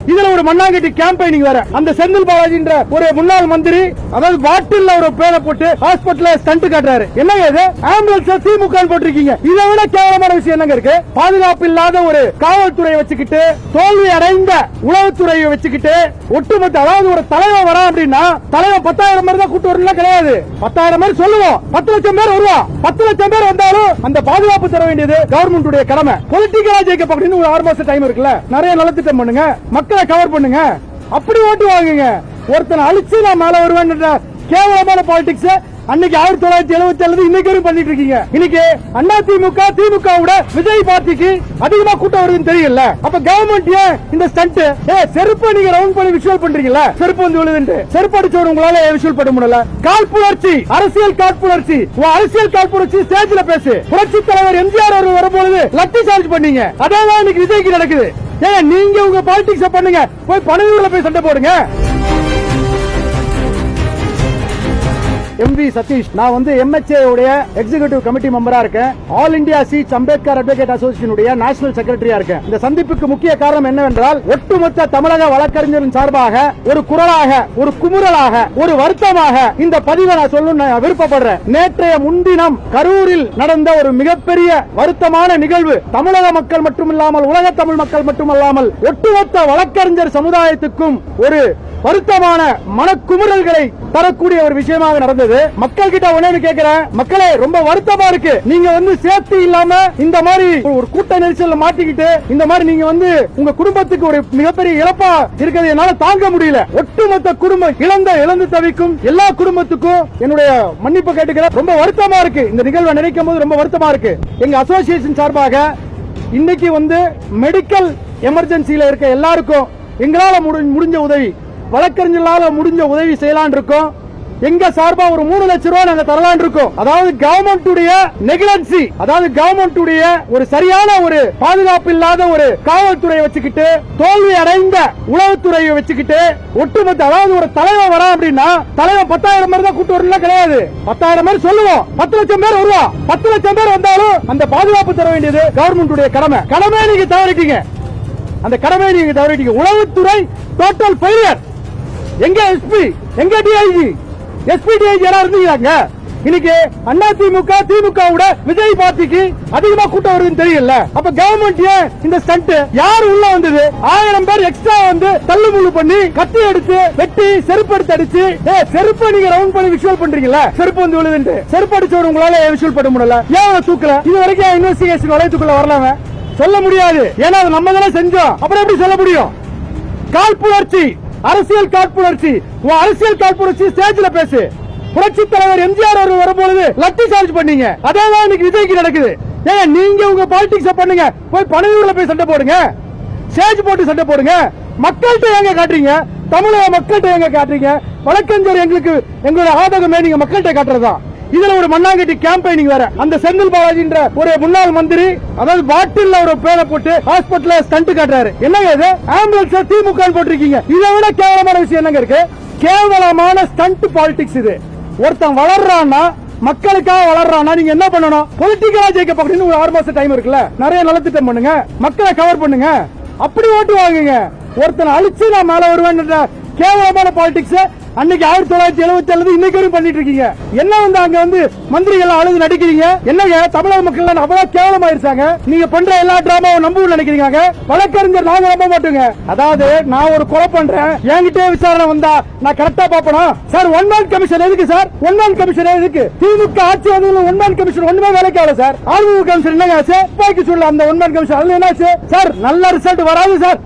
இதுல ஒரு மண்ணாங்கட்டி கேம்பெயினிங் வேற. அந்த செந்தில் பாலாஜி என்ற ஒரு முன்னாள் மந்திரி அதாவது பாட்டில் ஒரு பேரை போட்டு ஹாஸ்பிட்டல்ல ஸ்டண்ட் காட்டுறாரு. என்னங்க இது? ஆம்புலன்ஸ் திமுக போட்டிருக்கீங்க. இதை விட கேவலமான விஷயம் என்னங்க இருக்கு? பாதுகாப்பு இல்லாத ஒரு காவல்துறையை வச்சுக்கிட்டு, தோல்வி அடைந்த உளவுத்துறையை வச்சுக்கிட்டு, ஒட்டுமொத்த அதாவது ஒரு தலைவர் வரா அப்படின்னா தலைவர் 10,000 பேர் தான் கூட்டு வரலாம் கிடையாது. 10,000 பேர் சொல்லுவோம், 10 லட்சம் பேர் வருவான். 10 லட்சம் பேர் வந்தாலும் அந்த பாதுகாப்பு தர வேண்டியது கவர்மெண்ட் கடமை. பொலிட்டிக்கலா ஜெயிக்க பார்க்கணும். ஒரு 6 மாசம் டைம் இருக்குல்ல, நிறைய நலத்திட்டம் பண்ணுங்க, மக்களை கவர் பண்ணுங்க, அப்படி ஓட்டு வாங்குங்க. ஒருத்தனை அழிச்சு நான் மேல வருவேன் கேவலமான பாலிடிக்ஸ் அன்னைக்கு 1977 இன்னைக்கு பண்ணிட்டு இருக்கீங்க. இன்னைக்கு அண்ணா திமுக திமுக விஜய் பார்ட்டிக்கு அதிகமா கூட்டம் வருதுன்னு தெரியல. அப்ப கவர்மெண்ட் ஏன் இந்த ஸ்டண்ட்? செருப்பு நீங்க ரவுண்ட் பண்ணி விஷுவல் பண்றீங்கல்ல, செருப்பு வந்து விழுதுன்னு செருப்பு அடிச்சவங்க உங்களால விஷுவல் பண்ண முடியல. காழ்ப்புணர்ச்சி, அரசியல் காழ்ப்புணர்ச்சி. அரசியல் காழ்ப்புணர்ச்சி ஸ்டேஜ்ல பேசு. புரட்சி தலைவர் எம்ஜிஆர் அவர்கள் வரும்போது லட்டி சார்ஜ் பண்ணீங்க. அதான் இன்னைக்கு விஜய்க்கு நடக்குது. நீங்க உங்க பாலிடிக்ஸ் பண்ணுங்க, போய் பனையூர்ல போய் சண்டை போடுங்க. எம்பி சதீஷ், நான் வந்து MHA உடைய எக்ஸிகியூட்டிவ் கமிட்டி மெம்பரா இருக்கேன். All India seats Ambedkar advocate association உடைய நேஷனல் செக்ரட்டரியா இருக்கேன். இந்த சந்திப்புக்கு முக்கிய காரணம் என்னவென்றால், ஒட்டுமொத்த தமிழக வழக்கறிஞரின் சார்பாக ஒரு குரலாக, ஒரு குமுறலாக, ஒரு வருத்தமாக இந்த பதிவை நான் சொல்லணும்னு விருப்பப்படுறேன். நேற்றைய முன்தினம் கரூரில் நடந்த ஒரு மிகப்பெரிய வருத்தமான நிகழ்வு தமிழக மக்கள் மட்டுமில்லாமல், உலக தமிழ் மக்கள் மட்டுமல்லாமல் ஒட்டுமொத்த வழக்கறிஞர் சமுதாயத்துக்கும் ஒரு வருத்தமான மனக்குமுறல்களை தரக்கூடிய ஒரு விஷயமாக நடந்தது. மக்கள் கிட்ட உடனே கேட்கிறேன், மக்களே ரொம்ப வருத்தமா இருக்கு. நீங்க வந்து சேஃப்டி இல்லாம இந்த மாதிரி ஒரு கூட்ட நெரிசல்ல மாட்டிக்கிட்டு இந்த மாதிரி நீங்க வந்து உங்க குடும்பத்துக்கு ஒரு மிகப்பெரிய இழப்பா இருக்கிறது என்னால தாங்க முடியல. ஒட்டுமொத்த குடும்பம் இழந்து தவிக்கும் எல்லா குடும்பத்துக்கும் என்னுடைய மன்னிப்பு கேட்டுக்கிறேன். ரொம்ப வருத்தமா இருக்கு. இந்த நிகழ்வை நினைக்கும் போது ரொம்ப வருத்தமா இருக்கு. எங்க அசோசியேஷன் சார்பாக இன்னைக்கு வந்து மெடிக்கல் எமர்ஜென்சியில இருக்க எல்லாருக்கும் எங்களால முடிஞ்ச உதவி, வழக்கறிஞர்களால முடிஞ்ச உதவி செய்யலாம் இருக்கோம். எங்க சார்பா ஒரு 3 லட்சம் ரூபாய் நாங்க தரலாம் இருக்கோம். அதாவது கவர்மெண்ட் உடைய நெக்லன்சி, அதாவது கவர்மெண்ட் உடைய ஒரு சரியான ஒரு பாதுகாப்பு இல்லாத ஒரு காவல்துறையை வச்சுக்கிட்டு, தோல்வி அடைந்த உளவுத்துறையை வச்சுக்கிட்டு, ஒட்டுமொத்த அதாவது ஒரு தலைவர் வரா அப்படின்னா தலைவர் 10,000 பேர் தான் கூட்டு வரலாம் கிடையாது. 10,000 பேர் சொல்லுவோம், 10 லட்சம் பேர் வருவான். 10 லட்சம் பேர் வந்தாலும் அந்த பாதுகாப்பு தர வேண்டியது கவர்மெண்ட் உடைய கடமை. கடமையை நீங்க தவறிட்டீங்க. அந்த கடமையை நீங்க தவறிட்டீங்க. உளவுத்துறை டோட்டல் ஃபெயிலியர். எங்க எஸ்பி, எங்க டிஐஜி, எஸ்பி டிஐஜி யாரா இருந்தீங்க? இன்னைக்கு அண்ணா திமுக திமுக விஜய் பார்ட்டிக்கு அதிகமா கூட்டம் வருதுன்னு தெரியல. அப்ப கவர்மெண்ட் ஏன் இந்த ஸ்டண்ட்? யார் உள்ள வந்தது? 1000 பேர் எக்ஸ்ட்ரா வந்து தள்ளுமுள்ளு பண்ணி, கத்தி எடுத்து வெட்டி, செருப்பு எடுத்து அடிச்சு, செருப்பு நீங்க ரவுண்ட் பண்ணி விஷுவல் பண்றீங்கல்ல, செருப்பு வந்து விழுதுன்னு செருப்பு அடிச்சவங்க உங்களால விஷுவல் பண்ண முடியல. ஏன் தூக்கல? இது வரைக்கும் இன்வெஸ்டிகேஷன் வளையத்துக்குள்ள வரலாம சொல்ல முடியாது. ஏன்னா நம்ம தானே செஞ்சோம். அப்புறம் எப்படி சொல்ல முடியும்? காழ்ப்புணர்ச்சி, அரசியல் காழ்ப்புணர்ச்சி. அரசியல் காழ்ப்புணர்ச்சி ஸ்டேஜ்ல பேசு. புரட்சி தலைவர் எம்ஜிஆர் அவர்கள் வரும்போது லட்டி சார்ஜ் பண்ணீங்க. அதான் இன்னைக்கு விஜய்க்கு நடக்குது. நீங்க உங்க பாலிடிக்ஸ் பண்ணுங்க, போய் பனையூர்ல போய் சண்டை போடுங்க, ஸ்டேஜ் போட்டு சண்டை போடுங்க. மக்கள்கிட்ட எங்க காட்டுறீங்க? தமிழக மக்கள்கிட்ட எங்க காட்டுறீங்க? வழக்கறிஞர் எங்களுக்கு எங்களுடைய ஆதகமே நீங்க மக்கள்கிட்ட காட்டுறதா? இதுல ஒரு மண்ணாங்கட்டி கேம்பெயினிங் வேற. அந்த செந்தில் பாலாஜி என்ற ஒரு முன்னாள் மந்திரி அதாவது பாட்டில் ஒரு பேரை போட்டு ஹாஸ்பிட்டல்ல ஸ்டண்ட் காட்டுறாரு. என்னங்க இது? ஆம்புலன்ஸ் திமுக போட்டிருக்கீங்க. இதை விட கேவலமான விஷயம் என்னங்க இருக்கு? கேவலமான ஸ்டண்ட் பாலிடிக்ஸ் இது. ஒருத்தன் வளர்றான்னா, மக்களுக்காக வளர்றானா, நீங்க என்ன பண்ணணும்? பொலிட்டிக்கலா ஜெயிக்க பார்க்கணும். ஒரு 6 மாசம் டைம் இருக்குல்ல, நிறைய நலத்திட்டம் பண்ணுங்க, மக்களை கவர் பண்ணுங்க, அப்படி ஓட்டு வாங்குங்க. ஒருத்தனை அழிச்சு நான் மேல வருவேன் கேவலமான பாலிடிக்ஸ் அன்னைக்கு 1977 இன்னைக்கு பண்ணிட்டு இருக்கீங்க. என்ன வந்து அங்க வந்து மந்திரிகள் அழுது நடிக்கிறீங்க? என்னங்க தமிழக மக்கள் அவ்வளவு கேவலமாயிருச்சாங்க? நீங்க பண்ற எல்லா டிராமாவும் நம்பவும் நினைக்கிறீங்க. வழக்கறிஞர் நாங்க நம்ப மாட்டோங்க. அதாவது நான் ஒரு கொலை பண்றேன், என்கிட்ட விசாரணை வந்தா நான் கரெக்டா பாப்பணும். சார் ஒன் மேன் கமிஷன் எதுக்கு சார்? ஒன் மேன் கமிஷன் எதுக்கு? திமுக ஆட்சி வந்து ஒன் மேன் கமிஷன் ஒண்ணுமே வேலைக்கு ஆகல சார். ஆர்வ கமிஷன் என்னங்க ஆச்சு? பாக்கி சொல்ல அந்த ஒன் மேன் கமிஷன் அதுல என்னாச்சு சார்? நல்ல ரிசல்ட் வராது சார்.